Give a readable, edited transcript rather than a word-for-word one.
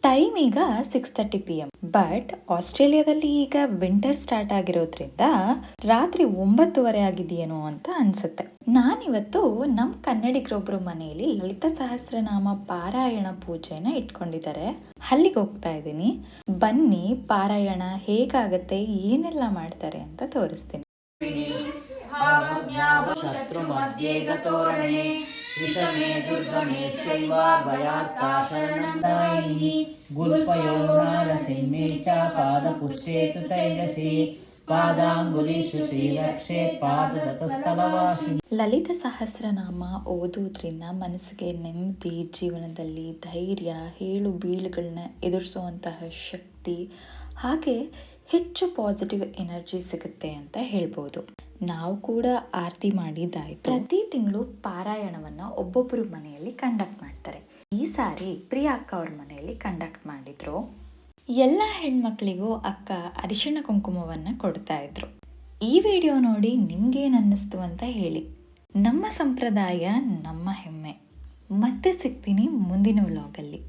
Time ಈಗ 6:30 PM. But ಆಸ್ಟ್ರೇಲಿಯಾದಲ್ಲಿ ಈಗ ವಿಂಟರ್ ಸ್ಟಾರ್ಟ್ ಆಗಿರೋದ್ರಿಂದ ರಾತ್ರಿ 9:30 ಆಗಿದೆಯೇನೋ ಅಂತ ಅನ್ಸುತ್ತೆ. ನಾನಿವತ್ತು ನಮ್ಮ ಕನ್ನಡಿಗರೊಬ್ರು ಮನೆಯಲ್ಲಿ ಲಲಿತಾ ಸಹಸ್ರನಾಮ ಪಾರಾಯಣ ಪೂಜೆನ ಇಟ್ಕೊಂಡಿದ್ದಾರೆ. ಅಲ್ಲಿಗೆ ಹೋಗ್ತಾ ಇದ್ದೀನಿ. ಬನ್ನಿ ಪಾರಾಯಣ ಹೇಗಾಗತ್ತೆ, ಏನೆಲ್ಲ ಮಾಡ್ತಾರೆ ಅಂತ ತೋರಿಸ್ತೀನಿ. ಶತ್ರು ಮಧ್ಯೆ ಗತೋರಣೆ ವಿಷಮೇ ದುರ್ಗಮೇ ಚೈವ ಭಯಾರ್ತಾ ಶರಣಂ ದಾಯಿನಿ ಗುಲ್ಪಯೋರ್ನಾರಸಿಂಹೇ ಚ ಪಾದಪುಷ್ಪೇ ತು ತೈಲಸಿ ಪಾದಾಂಗುಲೀಷು ಶ್ರೀರಕ್ಷೆ ಪಾದತಸ್ತಲವಾಸಿ. ಲಲಿತ ಸಹಸ್ರನಾಮ ಓದೋದ್ರಿಂದ ಮನಸ್ಸಿಗೆ ನೆಮ್ಮದಿ, ಜೀವನದಲ್ಲಿ ಧೈರ್ಯ, ಏಳು ಬೀಳುಗಳನ್ನ ಎದುರಿಸುವಂತಹ ಶಕ್ತಿ, ಹಾಗೆ ಹೆಚ್ಚು ಪಾಸಿಟಿವ್ ಎನರ್ಜಿ ಸಿಗುತ್ತೆ ಅಂತ ಹೇಳ್ಬೋದು. ನಾವು ಕೂಡ ಆರತಿ ಮಾಡಿದ್ದಾಯ್ತು. ಪ್ರತಿ ತಿಂಗಳು ಪಾರಾಯಣವನ್ನ ಒಬ್ಬೊಬ್ಬರು ಮನೆಯಲ್ಲಿ ಕಂಡಕ್ಟ್ ಮಾಡ್ತಾರೆ. ಈ ಸಾರಿ ಪ್ರಿಯಾ ಅಕ್ಕ ಅವ್ರ ಮನೆಯಲ್ಲಿ ಕಂಡಕ್ಟ್ ಮಾಡಿದ್ರು. ಎಲ್ಲ ಹೆಣ್ಮಕ್ಳಿಗೂ ಅಕ್ಕ ಅರಿಶಿಣ ಕುಂಕುಮವನ್ನ ಕೊಡ್ತಾ ಇದ್ರು. ಈ ವಿಡಿಯೋ ನೋಡಿ ನಿಮ್ಗೇನ್ ಅನ್ನಿಸ್ತು ಅಂತ ಹೇಳಿ. ನಮ್ಮ ಸಂಪ್ರದಾಯ ನಮ್ಮ ಹೆಮ್ಮೆ. ಮತ್ತೆ ಸಿಗ್ತೀನಿ ಮುಂದಿನ ವ್ಲಾಗಲ್ಲಿ.